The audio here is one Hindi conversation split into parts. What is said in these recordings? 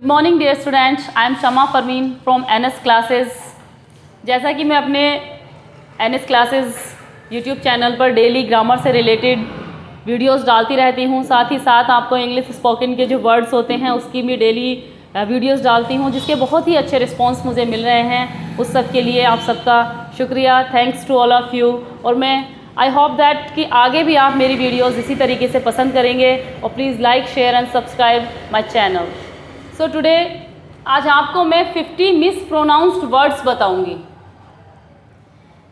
Good morning dear students, I am Shama Parveen from NS classes. जैसा कि मैं अपने एनएस क्लासेस यूट्यूब चैनल पर डेली ग्रामर से रिलेटेड वीडियोस डालती रहती हूँ, साथ ही साथ आपको इंग्लिश स्पोकन के जो वर्ड्स होते हैं उसकी भी डेली वीडियोस डालती हूँ, जिसके बहुत ही अच्छे रिस्पांस मुझे मिल रहे हैं। उस सब के लिए आप सबका शुक्रिया, thanks to all of you. और मैं आई होप दैट कि आगे भी आप मेरी वीडियोस इसी तरीके से पसंद करेंगे। और please like, share and subscribe my channel. So today आज आपको मैं 50 मिसप्रोनाउंस्ड वर्ड्स बताऊंगी।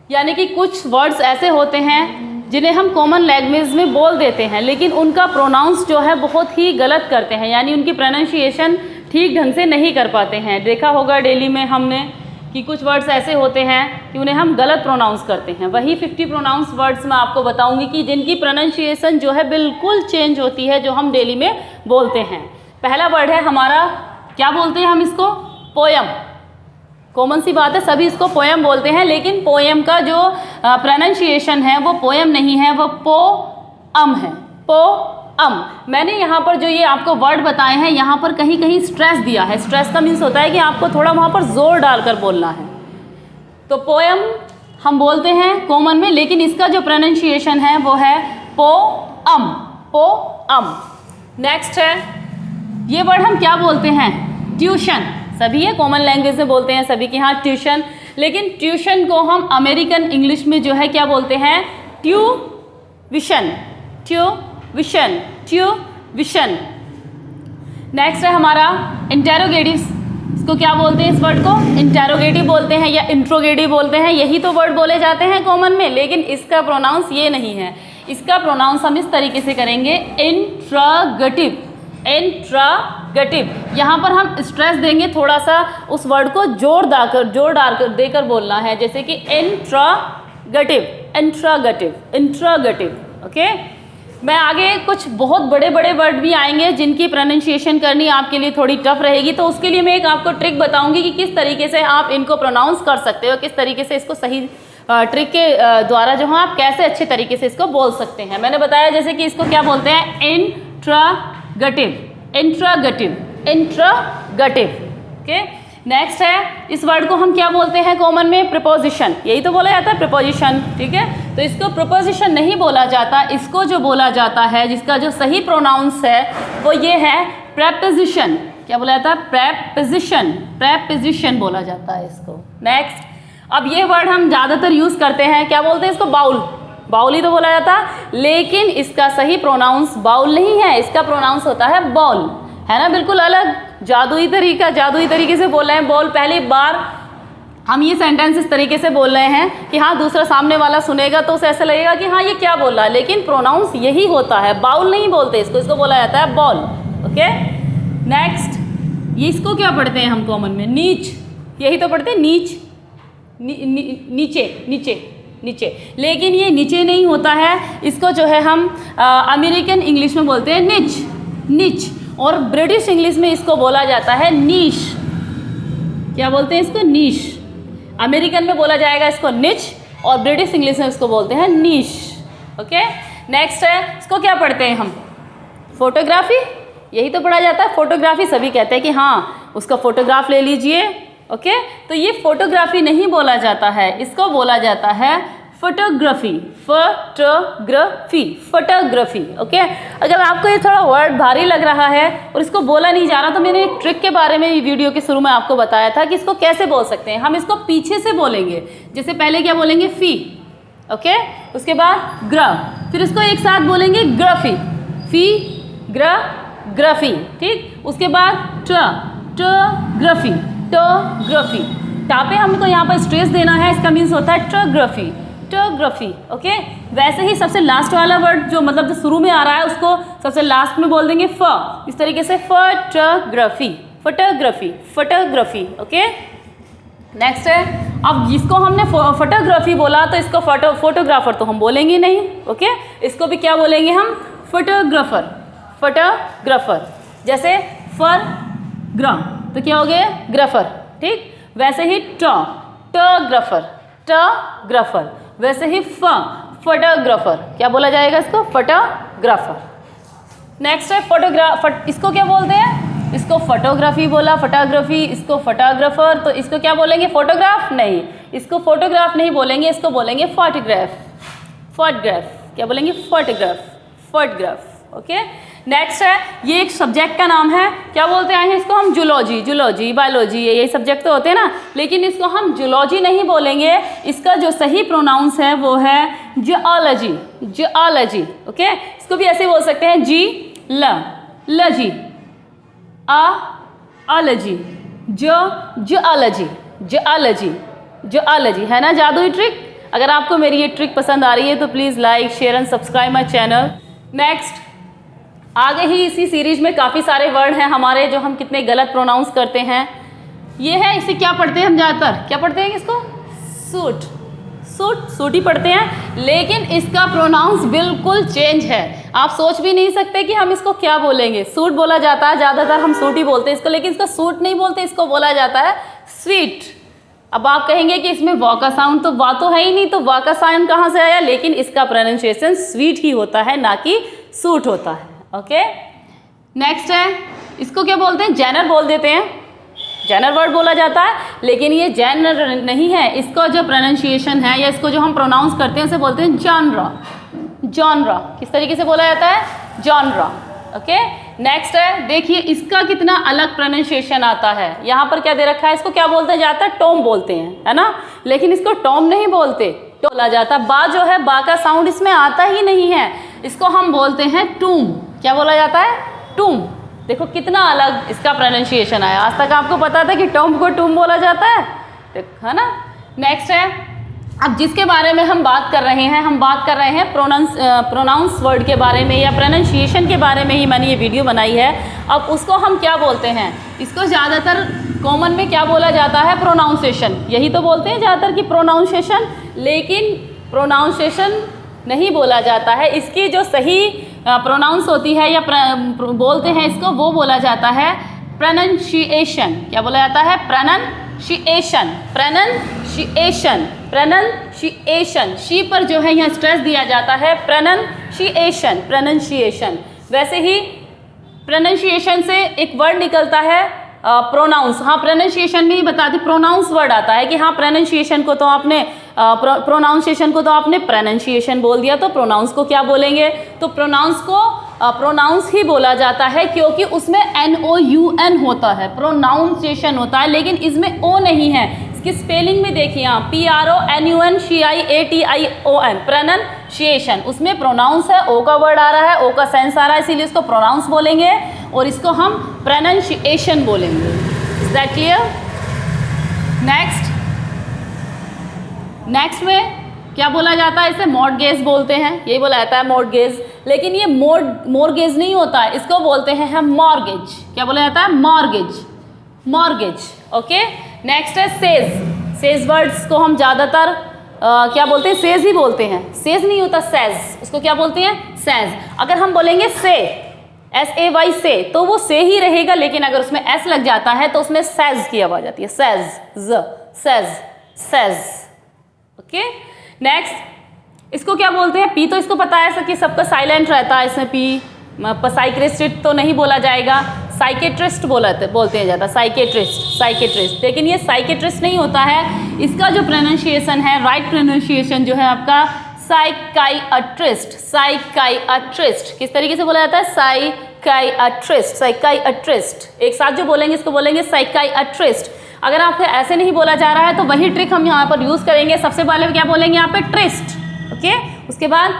यानी कि कुछ वर्ड्स ऐसे होते हैं जिन्हें हम कॉमन लैंग्वेज में बोल देते हैं, लेकिन उनका प्रोनाउंस जो है बहुत ही गलत करते हैं, यानी उनकी प्रोनाउंसिएशन ठीक ढंग से नहीं कर पाते हैं। देखा होगा डेली में हमने कि कुछ वर्ड्स ऐसे होते हैं कि उन्हें हम गलत प्रोनाउंस करते हैं। वही 50 प्रोनाउंस वर्ड्स मैं आपको बताऊंगी कि जिनकी प्रोनाउंसिएशन जो है बिल्कुल चेंज होती है, जो हम डेली में बोलते हैं। पहला वर्ड है हमारा, क्या बोलते हैं हम इसको? पोयम। कॉमन सी बात है, सभी इसको पोयम बोलते हैं, लेकिन पोयम का जो प्रोनाउंसिएशन है वो पोयम नहीं है, वो पोअम है। पोअम। मैंने यहाँ पर जो ये आपको वर्ड बताए हैं, यहाँ पर कहीं कहीं स्ट्रेस दिया है। स्ट्रेस का मीन्स होता है कि आपको थोड़ा वहाँ पर जोर डालकर बोलना है। तो पोयम हम बोलते हैं कॉमन में, लेकिन इसका जो प्रोनाउंसिएशन है वो है पोअम। पोअम। नेक्स्ट है, ये वर्ड हम क्या बोलते हैं? ट्यूशन। सभी ये कॉमन लैंग्वेज में बोलते हैं, सभी के यहाँ ट्यूशन, लेकिन ट्यूशन को हम अमेरिकन इंग्लिश में जो है क्या बोलते हैं? ट्यूविशन। ट्यूविशन। ट्यूविशन। नेक्स्ट है हमारा इंटेरोगेटिव। इसको क्या बोलते हैं? इस वर्ड को इंटेरोगेटिव बोलते हैं या इंट्रोगेटिव बोलते हैं। यही तो वर्ड बोले जाते हैं कॉमन में, लेकिन इसका प्रोनाउंस ये नहीं है। इसका प्रोनाउंस हम इस तरीके से करेंगे, इंट्रोगेटिव। इंट्रोगेटिव। यहाँ पर हम स्ट्रेस देंगे, थोड़ा सा उस वर्ड को जोर डालकर देकर बोलना है, जैसे कि इंट्रोगेटिव। इंट्रोगेटिव। इंट्रोगेटिव। ओके। मैं आगे कुछ बहुत बड़े बड़े वर्ड भी आएंगे जिनकी प्रोनाउंसिएशन करनी आपके लिए थोड़ी टफ रहेगी, तो उसके लिए मैं एक आपको ट्रिक बताऊंगी कि किस तरीके से आप इनको प्रोनाउंस कर सकते हो, किस तरीके से इसको सही ट्रिक के द्वारा जो है आप कैसे अच्छे तरीके से इसको बोल सकते हैं। मैंने बताया जैसे कि इसको क्या बोलते हैं? Interrogative. Interrogative. Interrogative. Okay. Next है, इस वर्ड को हम क्या बोलते हैं कॉमन में? प्रीपोजिशन। यही तो बोला जाता है, प्रीपोजिशन। ठीक है, तो इसको प्रीपोजिशन नहीं बोला जाता, इसको जो बोला जाता है, जिसका जो सही प्रोनाउंस है वो ये है प्रेपोजिशन। क्या बोला जाता है? प्रेपोजिशन। प्रेपोजिशन बोला जाता है इसको। नेक्स्ट, अब ये वर्ड हम ज़्यादातर यूज़ करते हैं, क्या बोलते हैं इसको? बाउल। बाउल ही तो बोला जाता है, लेकिन इसका सही प्रोनाउंस बाउल नहीं है, इसका प्रोनाउंस होता है बॉल। है ना, बिल्कुल अलग, जादुई तरीके से बोल रहे हैं बॉल। पहली बार हम ये सेंटेंस इस तरीके से बोल रहे हैं कि हाँ, दूसरा सामने वाला सुनेगा तो उसे ऐसा लगेगा कि हाँ ये क्या बोल रहा है, लेकिन प्रोनाउंस यही होता है, बाउल नहीं बोलते इसको बोला जाता है बॉल। ओके। नेक्स्ट, ये इसको क्या पढ़ते हैं हम कॉमन में? नीच। यही तो पढ़ते हैं, नीच। नीचे। नीचे। नीचे। लेकिन ये नीचे नहीं होता है, इसको जो है हम अमेरिकन इंग्लिश में बोलते हैं निच। निच। और ब्रिटिश इंग्लिश में इसको बोला जाता है नीश। क्या बोलते हैं इसको? नीश। अमेरिकन में बोला जाएगा इसको निच, और ब्रिटिश इंग्लिश में इसको बोलते हैं नीश। ओके। नेक्स्ट है, इसको क्या पढ़ते हैं हम? फोटोग्राफी। यही तो पढ़ा जाता है, फोटोग्राफी। सभी कहते हैं कि हाँ उसका फोटोग्राफ ले लीजिए। ओके। तो ये फोटोग्राफी नहीं बोला जाता है, इसको बोला जाता है फोटोग्राफी। फोटोग्राफी। फोटोग्राफी। ओके। अगर आपको ये थोड़ा वर्ड भारी लग रहा है और इसको बोला नहीं जा रहा, तो मैंने एक ट्रिक के बारे में वीडियो के शुरू में आपको बताया था कि इसको कैसे बोल सकते हैं। हम इसको पीछे से बोलेंगे, जैसे पहले क्या बोलेंगे? फी। ओके। उसके बाद ग्र, फिर इसको एक साथ बोलेंगे ग्राफी। फी ग्र ग्राफी। ठीक। उसके बाद ट्रग्राफी। टोग्राफी। टापे हमको यहाँ पर स्ट्रेस देना है, इसका मीन्स होता है ट्रग्राफी। टोग्राफी। ओके। वैसे ही सबसे लास्ट वाला वर्ड जो मतलब जो शुरू में आ रहा है उसको सबसे लास्ट में बोल देंगे फ। इस तरीके से photography. Photography. Photography. Okay. Next है, अब जिसको हमने फोटोग्राफी बोला तो इसको फोटोग्राफर तो हम बोलेंगे नहीं। ओके। इसको भी क्या बोलेंगे हम? फोटोग्राफर। फोटोग्राफर। जैसे फर ग्राम, तो क्या हो गया? ग्राफर। ठीक। वैसे ही टोग्राफर। टोग्राफर। वैसे ही फोटोग्राफर। क्या बोला जाएगा इसको? फोटोग्राफर। नेक्स्ट है इसको क्या बोलते हैं? इसको फोटोग्राफी बोला, फोटोग्राफी, इसको फोटोग्राफर, तो इसको क्या बोलेंगे? फोटोग्राफ नहीं, इसको फोटोग्राफ नहीं बोलेंगे, इसको बोलेंगे फोटोग्राफ। फोटोग्राफ क्या बोलेंगे? Photograph, photograph. ओके, नेक्स्ट है, ये एक सब्जेक्ट का नाम है, क्या बोलते हैं इसको हम? जूलॉजी, जूलॉजी, बायोलॉजी, यही सब्जेक्ट तो होते हैं ना, लेकिन इसको हम जूलॉजी नहीं बोलेंगे, इसका जो सही प्रोनाउंस है वो है जियोलॉजी, जियोलॉजी। ओके, इसको भी ऐसे बोल सकते हैं, जी लजी, आलॉजी, जियोलॉजी, जियोलॉजी, जियोलॉजी, है ना जादुई ट्रिक। अगर आपको मेरी ये ट्रिक पसंद आ रही है तो please like, share and subscribe my channel. Next, आगे ही इसी सीरीज में काफ़ी सारे वर्ड हैं हमारे जो हम कितने गलत प्रोनाउंस करते हैं। ये है, इसे क्या पढ़ते हैं हम ज़्यादातर? क्या पढ़ते हैं इसको? सूट, सूट, सूट ही पढ़ते हैं, लेकिन इसका प्रोनाउंस बिल्कुल चेंज है। आप सोच भी नहीं सकते कि हम इसको क्या बोलेंगे। सूट बोला जाता है, ज़्यादातर हम सूट ही बोलते हैं इसको, लेकिन इसको सूट नहीं बोलते, इसको बोला जाता है स्वीट। अब आप कहेंगे कि इसमें वा का साउंड, तो वा तो है ही नहीं, तो वा का साउंड कहाँ से आया? लेकिन इसका प्रोनाउंसिएशन स्वीट ही होता है, ना कि सूट होता है। ओके, नेक्स्ट है, इसको क्या बोलते हैं? जैनर बोल देते हैं, जैनर वर्ड बोला जाता है, लेकिन ये जैनर नहीं है, इसका जो प्रोनाउंसिएशन है या इसको जो हम प्रोनाउंस करते हैं उसे बोलते हैं जॉनरा। जॉनरा किस तरीके से बोला जाता है? जॉनरा। ओके, नेक्स्ट है, देखिए इसका कितना अलग प्रोनाउंसिएशन आता है। यहाँ पर क्या दे रखा है? इसको क्या बोलते हैं? जाता है टॉम बोलते हैं, है ना, लेकिन इसको टॉम नहीं बोलते, बोला जाता। बा जो है, बा का साउंड इसमें आता ही नहीं है, इसको हम बोलते हैं टूम। क्या बोला जाता है? टूम। देखो कितना अलग इसका प्रोनाउंसिएशन आया। आज तक आपको पता था कि टॉम को टूम बोला जाता है ना। नेक्स्ट है, अब जिसके बारे में हम बात कर रहे हैं, हम बात कर रहे हैं प्रोनाउंस वर्ड के बारे में या प्रोनाउंसिएशन के बारे में ही मैंने ये वीडियो बनाई है। अब उसको हम क्या बोलते हैं? इसको ज़्यादातर कॉमन में क्या बोला जाता है? प्रोनाउंसिएशन, यही तो बोलते हैं ज़्यादातर कि प्रोनाउंसिएशन, लेकिन प्रोनाउंसिएशन नहीं बोला जाता है। इसकी जो सही प्रोनाउंस होती है या बोलते हैं इसको, वो बोला जाता है प्रोनाउंसिएशन। क्या बोला जाता है? Pronunciation, pronunciation, pronunciation. शी पर जो है यहाँ स्ट्रेस दिया जाता है, प्रोनाउंसिएशन, प्रोनाउंसिएशन। वैसे ही प्रोनाउंसिएशन से एक वर्ड निकलता है प्रोनाउंस। हाँ, प्रोनाउंसिएशन में ही बता दी, प्रोनाउंस वर्ड आता है कि हाँ प्रोनाउंसिएशन को तो आपने प्रोनाउंसिएशन को तो आपने प्रोनाउंसिएशन बोल दिया, तो प्रोनाउंस को क्या बोलेंगे? तो प्रोनाउंस को प्रोनाउंस ही बोला जाता है, क्योंकि उसमें NOUN होता है, प्रोनाउंसिएशन होता है, लेकिन इसमें ओ नहीं है। इसकी स्पेलिंग में देखिए आप, PRONUNCIATION, प्रोनाउंसिएशन, उसमें प्रोनाउंस है, ओ का वर्ड आ रहा है, ओ का सेंस आ रहा है, इसीलिए इसको प्रोनाउंस बोलेंगे और इसको हम प्रोनाउंसिएशन बोलेंगे। Is that clear? नेक्स्ट में क्या बोला जाता है? इसे मॉर्गेज बोलते हैं, यही बोला जाता है मॉर्गेज, लेकिन ये मॉर्गेज नहीं होता है, इसको बोलते हैं हम मॉर्गेज। क्या बोला जाता है? Mortgage, mortgage. ओके, नेक्स्ट है सेज। सेज वर्ड्स को हम ज़्यादातर क्या बोलते हैं? सेज ही बोलते हैं, सेज नहीं होता, सेज। उसको क्या बोलते हैं? सेज। अगर हम बोलेंगे से, SAY से, तो वो से ही रहेगा, लेकिन अगर उसमें S लग जाता है तो उसमें सेज की आवाज आती है, says, says, says. Okay, next, इसको क्या बोलते हैं? पी तो इसको पता है कि सबका साइलेंट रहता है, इसमें पी। साइकिट्रिस्ट तो नहीं बोला जाएगा, साइकेट्रिस्ट बोलते हैं ज़्यादा, साइकेट्रिस्ट, साइकेट्रिस्ट, लेकिन ये साइकेट्रिस्ट नहीं होता है। इसका जो प्रोनाउंसिएशन है, राइट प्रोनाउंसिएशन जो है आपका साइकाइट्रिस्ट, साइकाइट्रिस्ट। किस तरीके से बोला जाता है? Psychiatrist, psychiatrist. एक साथ जो बोलेंगे इसको बोलेंगे साइकाइट्रिस्ट। अगर आपको ऐसे नहीं बोला जा रहा है तो वही ट्रिक हम यहाँ पर यूज़ करेंगे। सबसे पहले क्या बोलेंगे यहाँ पे? ट्रिस्ट। ओके, उसके बाद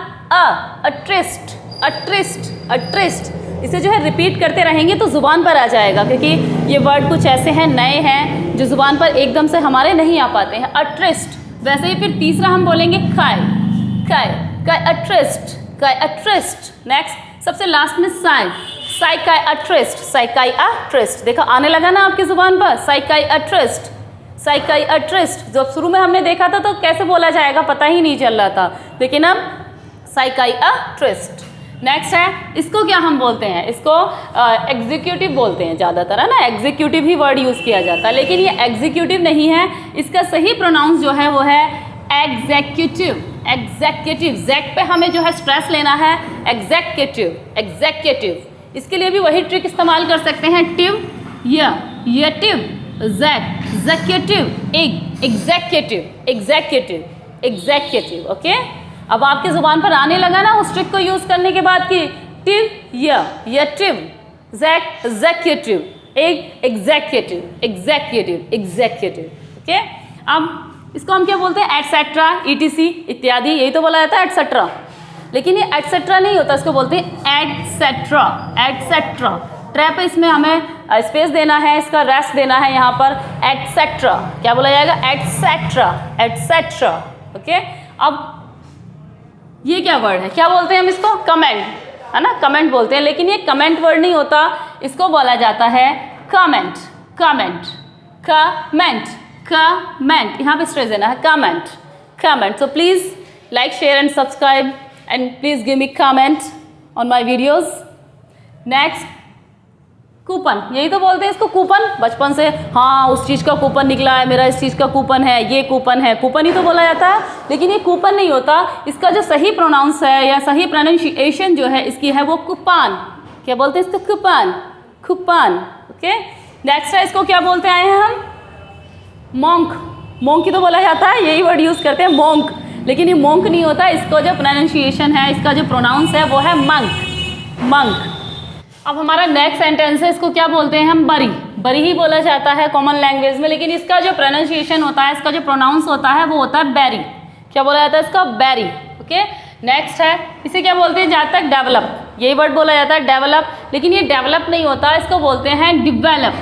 अट्रिस्ट, अट्रिस्ट, अट्रिस्ट। इसे जो है रिपीट करते रहेंगे तो ज़ुबान पर आ जाएगा, क्योंकि ये वर्ड कुछ ऐसे हैं, नए हैं, जो ज़ुबान पर एकदम से हमारे नहीं आ पाते हैं। अट्रिस्ट। वैसे ही फिर तीसरा हम बोलेंगे काय, काय, काय अट्रिस्ट, काय अट्रिस्ट। नेक्स्ट, सबसे लास्ट में साई, साइकाइट्रिस्ट, साइकाइट्रिस्ट। देखो आने लगा ना आपकी ज़ुबान पर, साइकाइट्रिस्ट, साइकाइट्रिस्ट। जब शुरू में हमने देखा था तो कैसे बोला जाएगा पता ही नहीं चल रहा था, लेकिन अब साइकाइट्रिस्ट। नेक्स्ट है, इसको क्या हम बोलते हैं? इसको एग्जीक्यूटिव बोलते हैं ज़्यादातर, है ना, एग्जीक्यूटिव ही वर्ड यूज़ किया जाता है, लेकिन ये एग्जीक्यूटिव नहीं है। इसका सही प्रोनाउंस जो है वो है एग्जीक्यूटिव, एग्जीक्यूटिव। जैक पे हमें जो है स्ट्रेस लेना है, एग्जीक्यूटिव, एग्जीक्यूटिव। इसके लिए भी वही ट्रिक इस्तेमाल कर सकते हैं, टिव, यटिव, एग्जेक्यूटिव, एग्जेक्यूटिव। ओके, अब आपकी जुबान पर आने लगा ना उस ट्रिक को यूज करने के बाद कि टिव, यटिव, एग्जेक्यूटिव, एग्जेक्यूटिव। ओके, अब इसको हम क्या बोलते हैं, एटसेट्रा, ईटीसी इत्यादि, यही तो बोला जाता है एटसेट्रा, लेकिन ये एटसेट्रा नहीं होता, इसको बोलते हैं एटसेट्रा, एटसेट्रा। ट्रै पे इसमें हमें स्पेस देना है, इसका रेस्ट देना है यहाँ पर, एटसेट्रा, क्या बोला जाएगा, एटसेट्रा, एटसेट्रा। ओके, अब ये क्या वर्ड है, क्या बोलते हैं हम इसको, कमेंट, है ना, कमेंट बोलते हैं, लेकिन ये कमेंट वर्ड नहीं होता, इसको बोला जाता है कमेंट, कमेंट, कमेंट, कमेंट, यहाँ पे स्ट्रेस देना है, comment, comment. So please like, share and subscribe and please give me comment on my videos. Next, coupon, यही तो बोलते हैं इसको कूपन, बचपन से, हाँ उस चीज़ का कूपन निकला है, मेरा इस चीज़ का कूपन है, ये कूपन है, कूपन ही तो बोला जाता है, लेकिन ये कूपन नहीं होता, इसका जो सही प्रोनाउंस है या सही प्रोनाउंसिएशन जो है इसकी है वो कूपन, क्या बोलते हैं इसको, कूपन, कूपन। ओके, नेक्स्ट है, इसको क्या बोलते आए हैं हम, मोंक, मोंक ही तो बोला जाता है, यही वर्ड यूज़ करते हैं मोंक, लेकिन ये मोंक नहीं होता, इसका जो प्रोनाउंसिएशन है, इसका जो प्रोनाउंस है वो है मंक, मंक। अब हमारा नेक्स्ट सेंटेंस है, इसको क्या बोलते हैं हम, बरी, बरी ही बोला जाता है कॉमन लैंग्वेज में, लेकिन इसका जो प्रोनाउंसिएशन होता है, इसका जो प्रोनाउंस होता है वो होता है बैरी, क्या बोला जाता है इसका, बैरी। ओके, नेक्स्ट है, इसे क्या बोलते हैं, जहाँ तक डेवलप, यही वर्ड बोला जाता है डेवलप, लेकिन ये डेवलप नहीं होता, इसको बोलते हैं डिवेलप,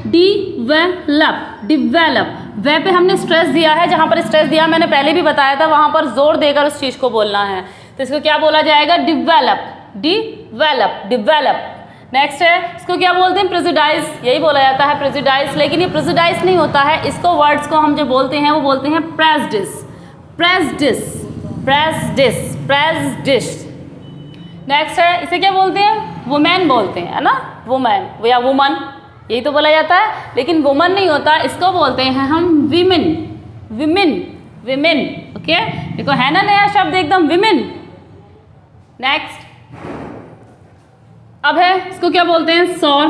डिवेलप, डिवेलप। वे पे हमने स्ट्रेस दिया है, जहाँ पर स्ट्रेस दिया मैंने पहले भी बताया था, वहाँ पर जोर देकर उस चीज़ को बोलना है, तो इसको क्या बोला जाएगा, डिवेलप, डिवेलप, डिवेलप। नेक्स्ट है, इसको क्या बोलते हैं, प्रेजुडाइज, यही बोला जाता है प्रेजुडाइज, लेकिन ये प्रेजुडाइज नहीं होता है, इसको वर्ड्स को हम जो बोलते हैं वो बोलते हैं prejudice, prejudice, prejudice, prejudice. Next है, इसे क्या बोलते हैं, वुमेन बोलते हैं, है ना, वुमेन या वुमन, यही तो बोला जाता है, लेकिन वुमन नहीं होता, इसको बोलते हैं हम विमेन, विमेन, विमेन। ओके, देखो है ना नया शब्द एकदम, विमेन। नेक्स्ट, अब है, इसको क्या बोलते हैं, सौर,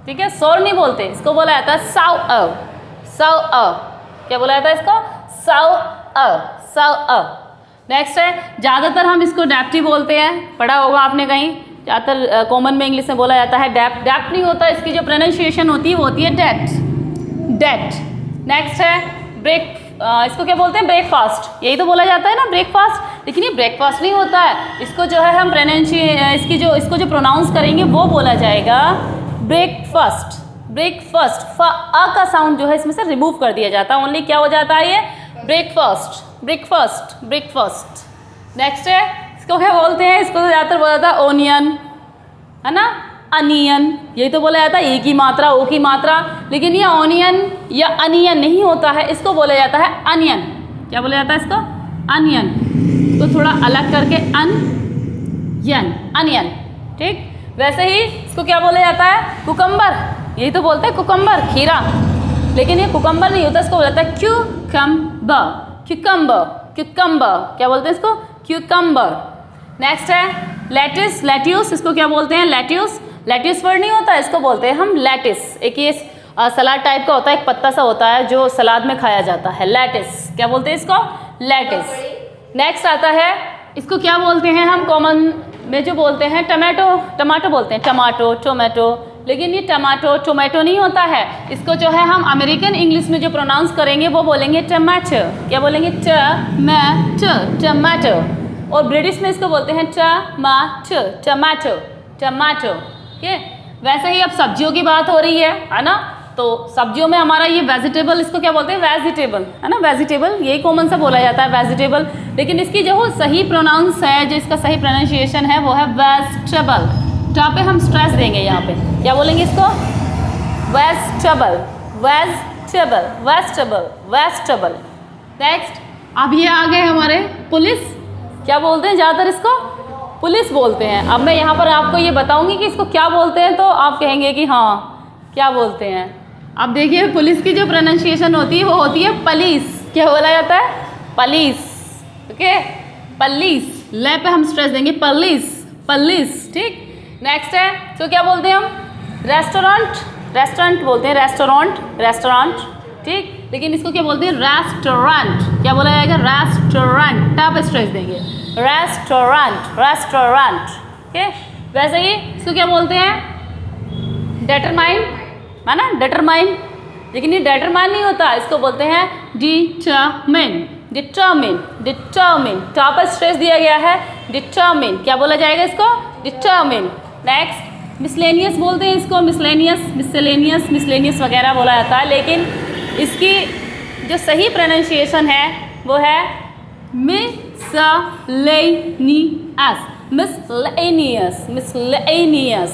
ठीक है, सौर नहीं बोलते, इसको बोला जाता है साउ अ, साउ अ, क्या बोला जाता है इसको, साउ अ, साउ अ। नेक्स्ट है, ज़्यादातर हम इसको डैप्टी बोलते हैं, पढ़ा होगा आपने कहीं, ज़्यादातर कॉमन में इंग्लिश में बोला जाता है डैप, डैप नहीं होता, इसकी जो प्रोनाउंसिएशन होती है वो होती है डेट, डेट। नेक्स्ट है, ब्रेक, इसको क्या बोलते हैं, ब्रेकफास्ट, यही तो बोला जाता है ना ब्रेकफास्ट, लेकिन ये ब्रेकफास्ट नहीं होता है, इसको जो है हम इसको जो प्रोनाउंस करेंगे वो बोला जाएगा ब्रेकफास्ट, ब्रेकफास्ट। अ का साउंड जो है इसमें से रिमूव कर दिया जाता है, ओनली क्या हो जाता है ये, ब्रेकफास्ट, ब्रेकफास्ट, ब्रेकफास्ट। नेक्स्ट है, इसको क्या बोलते हैं, इसको ज़्यादातर बोला जाता है ओनियन, है ना, अनियन, यही तो बोला जाता है, ए की मात्रा, ओ की मात्रा, लेकिन ये ऑनियन या अनियन नहीं होता है, इसको बोला जाता है अनियन, क्या बोला जाता है इसको, अनियन, तो थोड़ा अलग करके अनियन, अनियन, ठीक। वैसे ही इसको क्या बोला जाता है, कुकम्बर, यही तो बोलते हैं कुकम्बर, खीरा, लेकिन ये कुकम्बर नहीं होता, इसको बोला जाता है क्यूकम्बर, क्यूकम्बर, क्यूकम्बर, क्या बोलते हैं इसको, क्यूकम्बर। नेक्स्ट है, लेटिस, लेट्यूस, इसको क्या बोलते हैं, लेट्यूस, लेट्यूस वर्ड नहीं होता, इसको बोलते हैं हम लेटिस, एक ये सलाद टाइप का होता है, एक पत्ता सा होता है जो सलाद में खाया जाता है, लेटिस, क्या बोलते हैं इसको, लेटिस। नेक्स्ट आता है, इसको क्या बोलते हैं हम कॉमन में जो बोलते हैं, टमाटो, टमाटो बोलते हैं, टमाटो, टोमेटो, लेकिन ये टमाटो, टोमेटो नहीं होता है, इसको जो है हम अमेरिकन इंग्लिश में जो प्रोनाउंस करेंगे वो बोलेंगे टमाटो, क्या बोलेंगे, टमाटो, टमाटो, और ब्रिटिश में इसको बोलते हैं टमाटो, टमाटो, टमाटो। वैसे ही अब सब्जियों की बात हो रही है ना, तो सब्जियों में हमारा ये वेजिटेबल, इसको क्या बोलते हैं, वेजिटेबल, है ना, वेजिटेबल, यही कॉमन सा बोला जाता है वेजिटेबल, लेकिन इसकी जो सही प्रोनाउंस है, जो इसका सही प्रोनाउंसिएशन है वो है वेजिटेबल। जहाँ पे हम स्ट्रेस देंगे, यहाँ पे क्या बोलेंगे इसको, vegetable, vegetable, vegetable, vegetable. Next, अब ये आ गए हमारे पुलिस, क्या बोलते हैं ज़्यादातर इसको, पुलिस बोलते हैं। अब मैं यहाँ पर आपको ये बताऊंगी कि इसको क्या बोलते हैं, तो आप कहेंगे कि हाँ क्या बोलते हैं। अब देखिए, पुलिस की जो प्रोनाउंसिएशन होती है वो होती है पुलिस, क्या बोला जाता है, पुलिस, ओके, पुलिस, ले पे हम स्ट्रेस देंगे, पुलिस, पुलिस, ठीक। नेक्स्ट है तो क्या बोलते हैं हम, रेस्टोरेंट, रेस्टोरेंट बोलते हैं, रेस्टोरेंट, रेस्टोरेंट, ठीक। लेकिन इसको क्या बोलते हैं, रेस्टोरेंट। क्या बोला जाएगा, रेस्टोरेंट, टॉप स्ट्रेस देंगे, रेस्टोरेंट, रेस्टोरेंट, ओके। वैसे ही इसको क्या बोलते हैं, डिटरमाइन, है ना, डिटरमाइन। लेकिन ये डिटरमाइन नहीं होता, इसको बोलते हैं determine, determine, determine, top stress दिया गया है, डिटरमिन। क्या बोला जाएगा इसको, डिटरमिन। नेक्स्ट मिसलेनियस बोलते हैं इसको, मिसलेनियस, मिसलेनियस, मिसलेनियस वगैरह बोला जाता है, लेकिन इसकी जो सही प्रोनाउंसिएशन है वो है मिसलेनियस, मिसलेनियस, मिसलेनियस।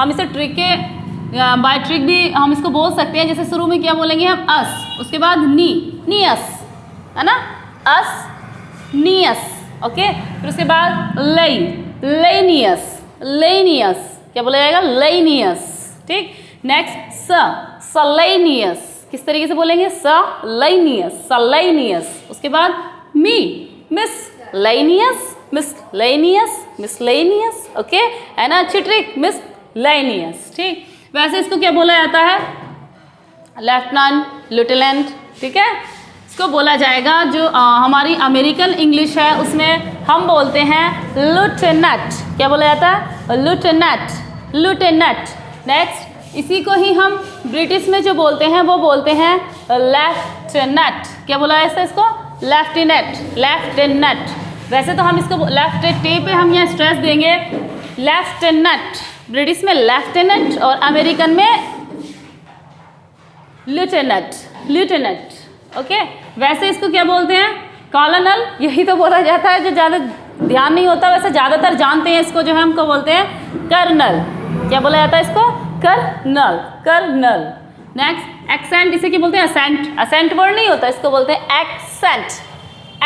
हम इसे ट्रिक के बाय ट्रिक भी हम इसको बोल सकते हैं, जैसे शुरू में क्या बोलेंगे हम, अस, उसके बाद नी, नियस, है ना, अस, नियस, ओके। फिर उसके बाद लई, लेनियस, लेनियस, क्या बोला जाएगा, लेनियस, ठीक। नेक्स्ट स, सलेनियस, किस तरीके से बोलेंगे, सलेनियस, सलेनियस। उसके बाद मी, मिसलेनियस, मिसलेनियस, मिसलेनियस, ओके, है ना, अच्छी ट्रिक, मिसलेनियस, ठीक। वैसे इसको क्या बोला जाता है, लेफ्टिनेंट, लेफ्टिनेंट, ठीक है। इसको बोला जाएगा जो हमारी अमेरिकन इंग्लिश है उसमें हम बोलते हैं लूटेनेंट। क्या बोला जाता है, लूटेनेंट, लूटेनेंट। नेक्स्ट इसी को ही हम ब्रिटिश में जो बोलते हैं वो बोलते हैं लेफ्टिनेंट। क्या बोला जाता है इसको, लेफ्टिनेंट, लेफ्टिनेंट। वैसे तो हम इसको लेफ्ट टे पे हम यहाँ स्ट्रेस देंगे, लेफ्टिनेंट, ब्रिटिश में लेफ्टिनेंट और अमेरिकन में लिeutenant, लिeutenant, ओके। वैसे इसको क्या बोलते हैं, कॉलोनल, यही तो बोला जाता है, जो ज़्यादा ध्यान नहीं होता, वैसे ज़्यादातर जानते हैं इसको, जो है हमको बोलते हैं कर्नल। क्या बोला जाता है इसको, कर्नल, कर्नल। नेक्स्ट एक्सेंट, इसे क्या बोलते हैं, असेंट, असेंट वर्ड नहीं होता, इसको बोलते हैं एक्सेंट,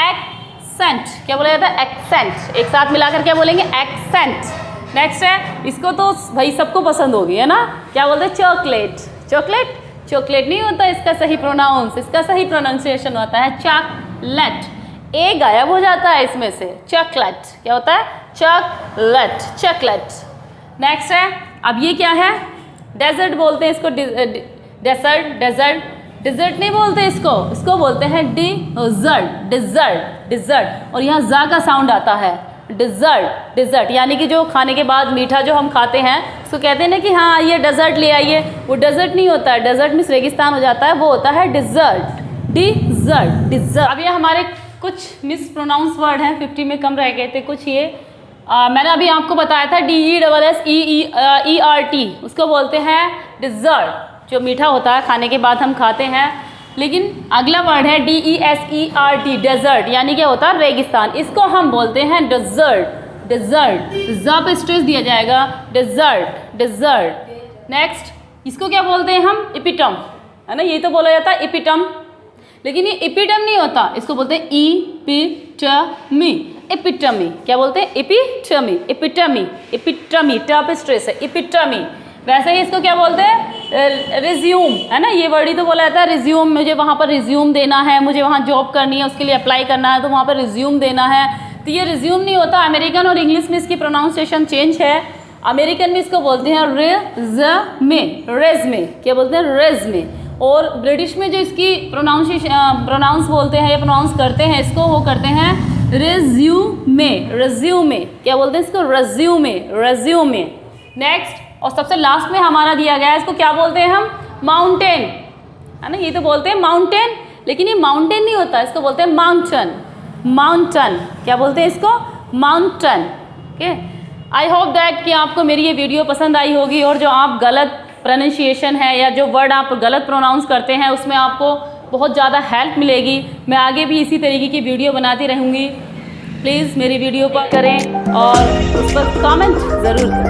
एक्सेंट। क्या बोला जाता है, एक्सेंट, एक साथ मिलाकर क्या बोलेंगे, एक्सेंट। नेक्स्ट है, इसको तो भाई सबको पसंद होगी, है ना, क्या बोलते हैं, चॉकलेट, चॉकलेट, चॉकलेट नहीं होता इसका सही प्रोनाउंस, इसका सही प्रोनाउंसिएशन होता है चॉकलेट, ए गायब हो जाता है इसमें से, चॉकलेट। क्या होता है, चॉकलेट, चॉकलेट। नेक्स्ट है, अब ये क्या है, डेजर्ट बोलते हैं इसको, डेजर्ट, डेजर्ट, डिजर्ट नहीं बोलते इसको, इसको बोलते हैं डिजर्ट, डिजर्ट, डिजर्ट। और यहाँ जा का साउंड आता है, डिज़र्ट, डिज़र्ट, यानी कि जो खाने के बाद मीठा जो हम खाते हैं उसको कहते हैं ना कि हाँ ये डेजर्ट ले आइए, वो डेजर्ट नहीं होता है, डेजर्ट में रेगिस्तान हो जाता है, वो होता है डिज़र्ट, डिज़र्ट, डिज़र्ट। अब ये हमारे कुछ मिस प्रोनाउंस वर्ड हैं, 50 में कम रह गए थे कुछ। ये मैंने अभी आपको बताया था DESSERT, उसको बोलते हैं डिज़र्ट, जो मीठा होता है खाने के बाद हम खाते हैं। लेकिन अगला वर्ड है DESERT, डेजर्ट, यानी क्या होता है, रेगिस्तान, इसको हम बोलते हैं डेजर्ट, डेजर्ट, ज़ पे स्ट्रेस दिया जाएगा, डेजर्ट, डेजर्ट। नेक्स्ट इसको क्या बोलते हैं हम, इपिटम, है ना, ये तो बोला जाता है इपिटम, लेकिन ये इपिटम नहीं होता, इसको बोलते हैं इपिटमी, इपिटमी। क्या बोलते हैं, इपिटमी, इपिटमी, इपिटमी, ट पे स्ट्रेस है, इपिटमी। वैसे ही इसको क्या बोलते हैं, रिज्यूम, है ना, ये वर्ड ही तो बोला जाता है, रिज्यूम, मुझे वहाँ पर रिज्यूम देना है, मुझे वहाँ जॉब करनी है, उसके लिए अप्लाई करना है, तो वहाँ पर रिज्यूम देना है, तो ये रिज्यूम नहीं होता। अमेरिकन और इंग्लिश में इसकी प्रोनाउंसिएशन चेंज है, अमेरिकन में इसको बोलते हैं रेज़मे, रेज़मे। क्या बोलते हैं, रेज़मे। और ब्रिटिश में जो इसकी प्रोनाउंस बोलते हैं या प्रोनाउंस करते हैं इसको, वो करते हैं रिज्यूमे, रिज्यूमे। क्या बोलते हैं इसको, रिज्यूमे, रिज्यूमे। नेक्स्ट और सबसे लास्ट में हमारा दिया गया है, इसको क्या बोलते हैं हम, माउंटेन, है ना, ये तो बोलते हैं माउंटेन, लेकिन ये माउंटेन नहीं होता, इसको बोलते हैं माउंटन, माउंटन। क्या बोलते हैं इसको, mountain, okay. I hope that कि आपको मेरी ये वीडियो पसंद आई होगी, और जो आप गलत प्रोनाउंसिएशन है या जो वर्ड आप गलत प्रोनाउंस करते हैं उसमें आपको बहुत ज़्यादा हेल्प मिलेगी। मैं आगे भी इसी तरीके की वीडियो बनाती रहूँगी। प्लीज़ मेरी वीडियो पर करें और उस पर कमेंट ज़रूर करें।